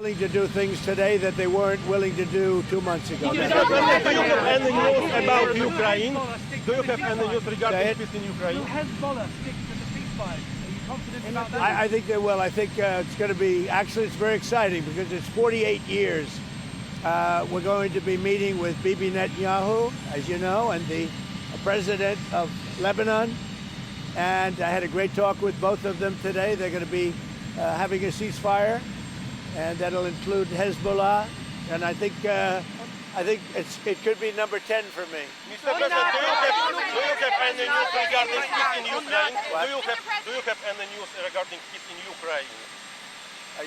willing to do things today that they weren't willing to do 2 months ago. Do you have any news about Ukraine? Do you have any news regarding peace in Ukraine? Will Hezbollah stick to the ceasefire? Are you confident about that? I think they will. I think it's going to be, actually it's very exciting because it's 48 years. We're going to be meeting with Bibi Netanyahu, as you know, and the president of Lebanon. And I had a great talk with both of them today. They're going to be having a ceasefire, and that'll include Hezbollah. And I think it could be number 10 for me. Mr. President, do you have any news regarding peace in Ukraine? Do you have any news regarding peace in Ukraine?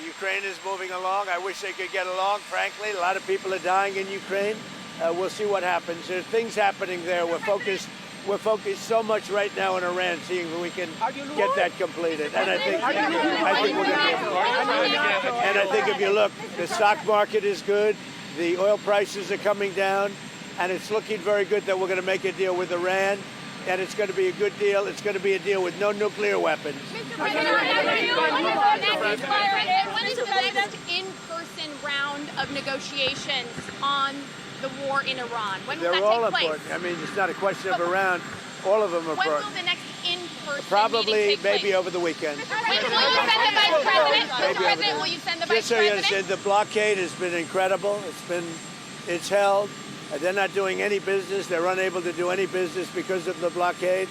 Ukraine is moving along. I wish they could get along, frankly. A lot of people are dying in Ukraine. We'll see what happens. There's things happening there. We're focused so much right now in Iran, seeing if we can get that completed. And I think we're going to be able to. And I think if you look, the stock market is good. The oil prices are coming down. And it's looking very good that we're going to make a deal with Iran. And it's going to be a good deal. It's going to be a deal with no nuclear weapons. When is the next in-person round of negotiations on the war in Iran? When will They're that all take place? important. I mean, it's not a question of around. All of them are When will important. the next in-person Probably, meeting take maybe place? over the weekend. Will you send the vice president? Mr. President, will you send the vice Just so you president? understand, the blockade has been incredible. It's held. They're not doing any business. They're unable to do any business because of the blockade.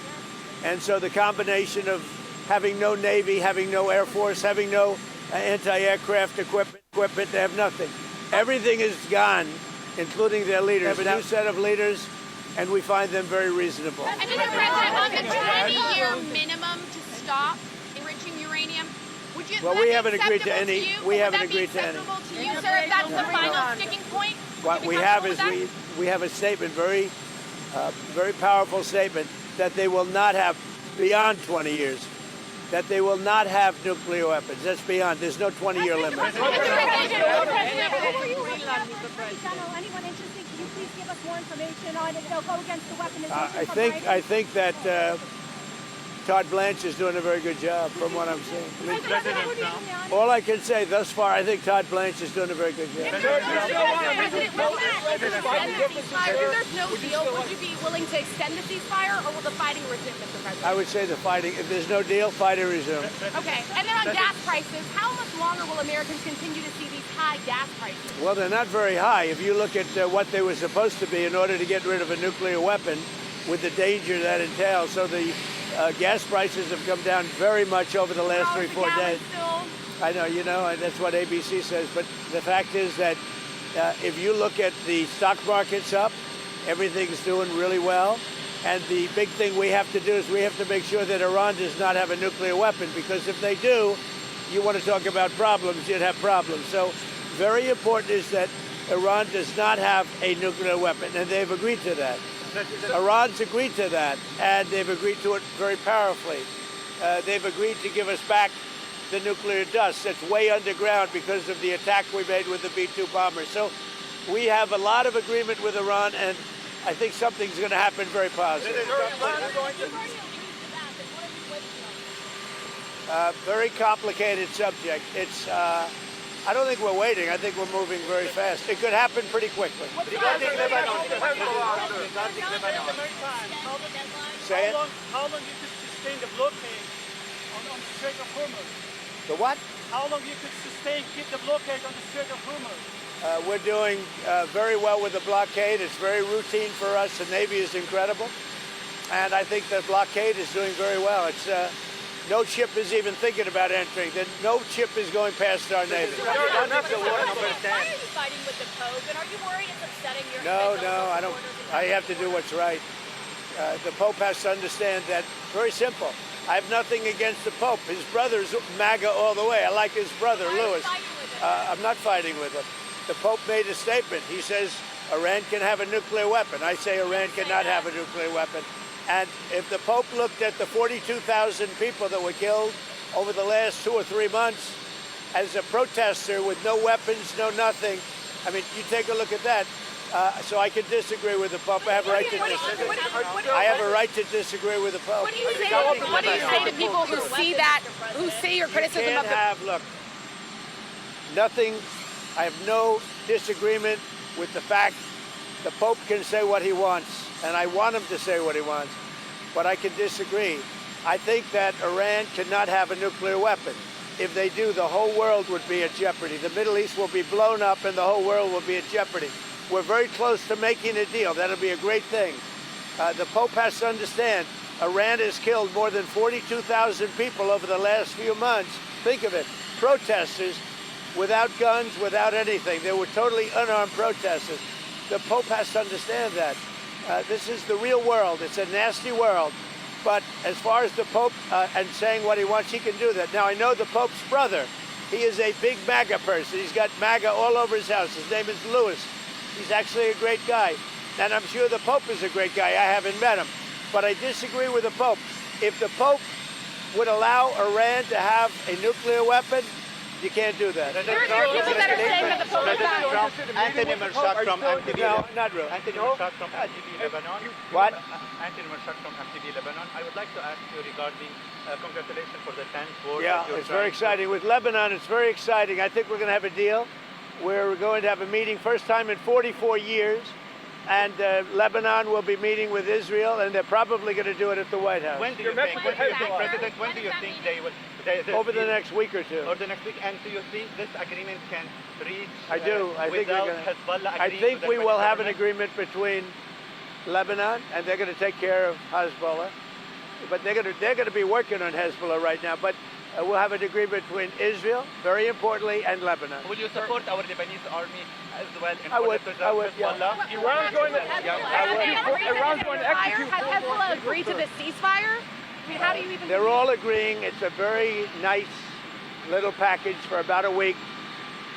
And so the combination of having no Navy, having no Air Force, having no anti-aircraft equipment, they have nothing. Everything is gone, including their leaders. They have a new set of leaders, and we find them very reasonable. And Mr. President, on the 20-year minimum to stop enriching uranium, would you? Well, we haven't agreed to any. We haven't agreed to any. Would that be acceptable to you, sir, if that's the final sticking point? What we have is we have a statement, very powerful statement, that they will not have, beyond 20 years, that they will not have nuclear weapons. That's beyond. There's no 20-year limit. Anyone interested? Can you please give us more information on it? They'll go against the weaponization. I think that Todd Blanche is doing a very good job, from what I'm seeing. All I can say thus far, I think Todd Blanche is doing a very good job. If there's no deal, would you be willing to extend the ceasefire, or will the fighting resume, Mr. President? I would say the fighting. If there's no deal, fighting resume. Okay. And then on gas prices, how much longer will Americans continue to see these high gas prices? Well, they're not very high. If you look at what they were supposed to be in order to get rid of a nuclear weapon, with the danger that entails. So the gas prices have come down very much over the last 3-4 days. I know, you know, and that's what ABC says. But the fact is that if you look at the stock market's up, everything's doing really well. And the big thing we have to do is we have to make sure that Iran does not have a nuclear weapon, because if they do, you want to talk about problems, you'd have problems. So very important is that Iran does not have a nuclear weapon, and they've agreed to that. Iran's agreed to that, and they've agreed to it very powerfully. They've agreed to give us back the nuclear dust that's way underground because of the attack we made with the B-2 bombers. So we have a lot of agreement with Iran, and I think something's going to happen very positive. Very complicated subject. It's. I don't think we're waiting. I think we're moving very fast. It could happen pretty quickly. Say it. How long you could sustain the blockade on the Strait of Hormuz? The what? How long you could keep the blockade on the Strait of Hormuz? We're doing very well with the blockade. It's very routine for us. The Navy is incredible. And I think the blockade is doing very well. It's no ship is even thinking about entering. No ship is going past our Navy. Why are you fighting with the Pope? And are you worried it's upsetting your No, I don't. I have to do what's right. The Pope has to understand that. Very simple. I have nothing against the Pope. His brother's MAGA all the way. I like his brother, Louis. I'm not fighting with him. The Pope made a statement. He says Iran can have a nuclear weapon. I say Iran cannot have a nuclear weapon. And if the Pope looked at the 42,000 people that were killed over the last 2 or 3 months as a protester with no weapons, no nothing, I mean, you take a look at that. So I can disagree with the Pope. I have a right to disagree. I have a right to disagree with the Pope. What do you say to people who see that, who see your criticism of the... Look, nothing I have no disagreement with the fact the Pope can say what he wants, and I want him to say what he wants, but I can disagree. I think that Iran cannot have a nuclear weapon. If they do, the whole world would be at jeopardy. The Middle East will be blown up and the whole world will be at jeopardy. We're very close to making a deal. That'll be a great thing. The Pope has to understand, Iran has killed more than 42,000 people over the last few months. Think of it, protesters without guns, without anything. They were totally unarmed protesters. The Pope has to understand that. This is the real world. It's a nasty world. But as far as the Pope and saying what he wants, he can do that. Now, I know the Pope's brother. He is a big MAGA person. He's got MAGA all over his house. His name is Louis. He's actually a great guy. And I'm sure the Pope is a great guy. I haven't met him. But I disagree with the Pope. If the Pope would allow Iran to have a nuclear weapon, you can't do that. There are people that are saying that the Pope is not. Anthony Mershak from MTV. No, not really. Anthony Mershak from MTV Lebanon. What? Anthony Mershak from MTV Lebanon. I would like to ask you regarding congratulations for the 10th war. Yeah, it's very exciting. With Lebanon, it's very exciting. I think we're going to have a deal. We're going to have a meeting, first time in 44 years. And Lebanon will be meeting with Israel, and they're probably going to do it at the White House. When do you think, President, when do you think they will? Over the next week or two. Or the next week, and do you think this agreement can reach? I do. I think without we're going Hezbollah I agreeing think to we the will have an agreement? agreement between Lebanon, and they're going to take care of Hezbollah. But they're going to be working on Hezbollah right now. But we'll have an agreement between Israel, very importantly, and Lebanon. Will you support our Lebanese army as well in I order would, to I would, Hezbollah? yeah. Iran's going to Iran's going to execute. Has Hezbollah agreed to this ceasefire? I mean, how do you even? They're all agreeing. It's a very nice little package for about a week,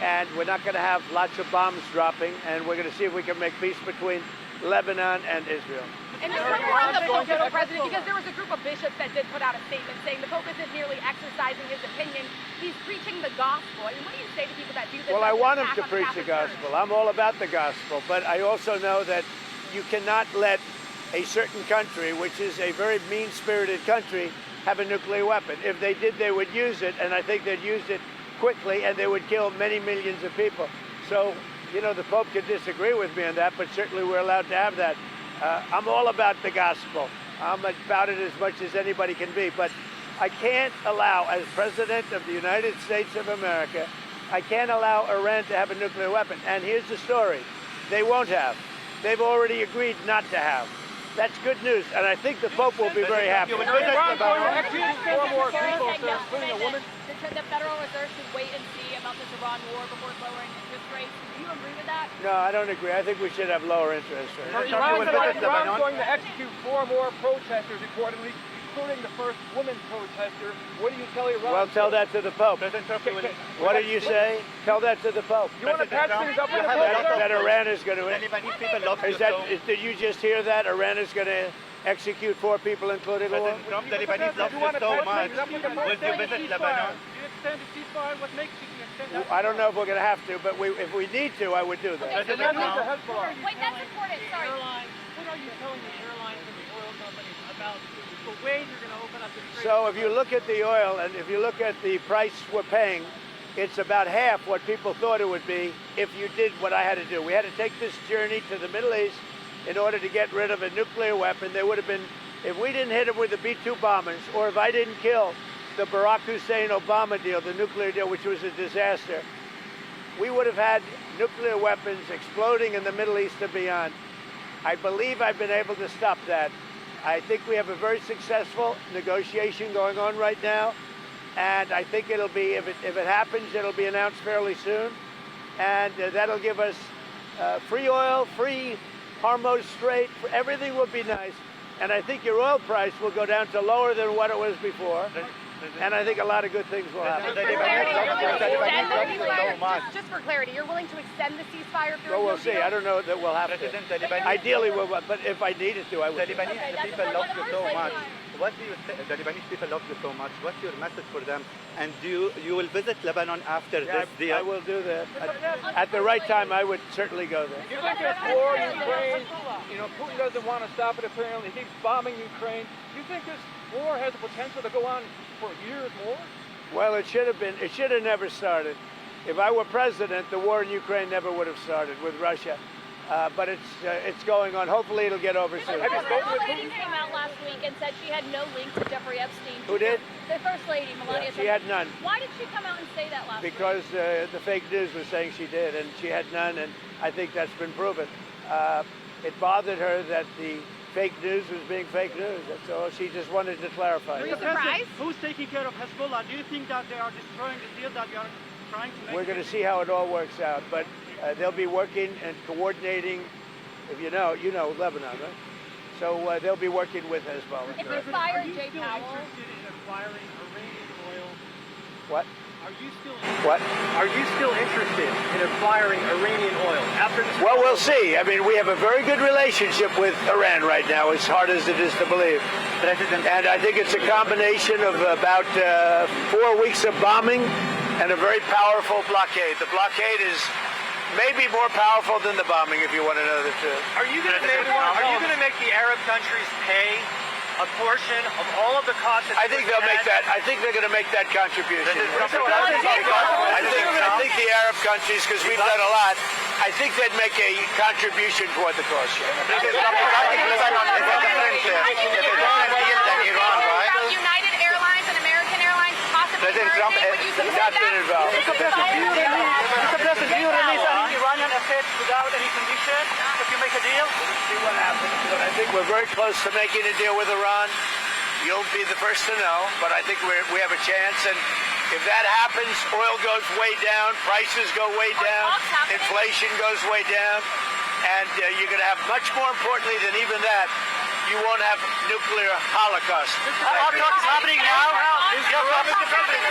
and we're not going to have lots of bombs dropping, and we're going to see if we can make peace between Lebanon and Israel. And just one more on the Pope, though, President, because there was a group of bishops that did put out a statement saying the Pope isn't merely exercising his opinion, he's preaching the gospel. I mean, what do you say to people that do this? Well, I as an want him attack to on preach the Catholic Church? gospel. I'm all about the gospel, but I also know that you cannot let a certain country, which is a very mean-spirited country, have a nuclear weapon. If they did, they would use it, and I think they'd use it quickly, and they would kill many millions of people. So, you know, the Pope could disagree with me on that, but certainly we're allowed to have that. I'm all about the gospel. I'm about it as much as anybody can be, but I can't allow, as President of the United States of America, I can't allow Iran to have a nuclear weapon. And here's the story. They won't have. They've already agreed not to have. That's good news, and I think the Pope will be very happy. Iran's going to execute 4 more people, including a woman. The Federal Reserve should wait and see about this Iran war before lowering interest rates. Do you agree with that? No, I don't agree. I think we should have lower interest rates. Iran's going to execute 4 more protesters, reportedly, including the first woman protester. What do you tell Iran? Well, tell that to the Pope. President Trump, What did you say? Tell that to the Pope. You want to patch things up with the That Iran is going to... the Lebanese people love you Is that, so. did you just hear that? Iran is going to execute 4 people, including a woman? President Trump, the Lebanese love you so much. Will you visit Lebanon? Do you extend the ceasefire? What makes you extend that? I don't know if we're going to have to, but if we need to, I would do that. Okay, so President now- Trump. Wait, that's important. Sorry. What are you telling the airlines and the oil companies about the way you're going to open up the trade? So if you look at the oil and if you look at the price we're paying, it's about half what people thought it would be if you did what I had to do. We had to take this journey to the Middle East in order to get rid of a nuclear weapon. There would have been, if we didn't hit them with the B-2 bombers, or if I didn't kill the Barack Hussein-Obama deal, the nuclear deal, which was a disaster, we would have had nuclear weapons exploding in the Middle East and beyond. I believe I've been able to stop that. I think we have a very successful negotiation going on right now, and I think it'll be, if it happens, it'll be announced fairly soon, and that'll give us free oil, free Hormuz Strait, everything will be nice, and I think your oil price will go down to lower than what it was before, and I think a lot of good things will happen. The Lebanese love you so much. Just for clarity, you're willing to extend the ceasefire if there Well, is no we'll see. deal? I don't know that we'll have to. President, the Lebanese, Ideally, we'll, but if I needed to, I the would. do it. Lebanese people love you so much. What do you say? The Lebanese people love you so much. What's your message for them? And you will visit Lebanon after this deal? I will do that. At the right time, I would certainly go there. You think this war in Ukraine, you know, Putin doesn't want to stop it apparently. He keeps bombing Ukraine. Do you think this war has the potential to go on for years more? Well, it should have been. It should have never started. If I were president, the war in Ukraine never would have started with Russia. But it's going on. Hopefully it'll get over soon. Have you spoken with Lady came out last week and said she had no links to Jeffrey Epstein. Who did? The First Lady, Melania. She had none. Why did she come out and say that last week? Because the fake news was saying she did, and she had none, and I think that's been proven. It bothered her that the fake news was being fake news. That's all. She just wanted to clarify. Were you surprised? Who's taking care of Hezbollah? Do you think that they are destroying the deal that you are trying to make? We're going to see how it all works out, but they'll be working and coordinating. If you know Lebanon, right? So they'll be working with Hezbollah. If we fired Are you Jay still Powell, interested in acquiring Iranian oil? What? Are you still What? Are you still interested in acquiring Iranian oil after this? Well, we'll see. I mean, we have a very good relationship with Iran right now, as hard as it is to believe. And I think it's a combination of about 4 weeks of bombing and a very powerful blockade. The blockade is maybe more powerful than the bombing, if you want to know the truth. Are you going to make the Arab countries pay a portion of all of the costs? I think they'll make that. I think they're going to make that contribution. I think the Arab countries, because we've done a lot, I think they'd make a contribution for what the cost. United Airlines and American Airlines possibly President Trump not been involved. Do you release any Iranian assets without any condition if you make a deal? See what happens. But I think we're very close to making a deal with Iran. You'll be the first to know, but I think we have a chance. And if that happens, oil goes way down, prices go way down, inflation goes way down, and you're going to have, much more importantly than even that, you won't have nuclear holocaust. How talk is happening now? Mr. President,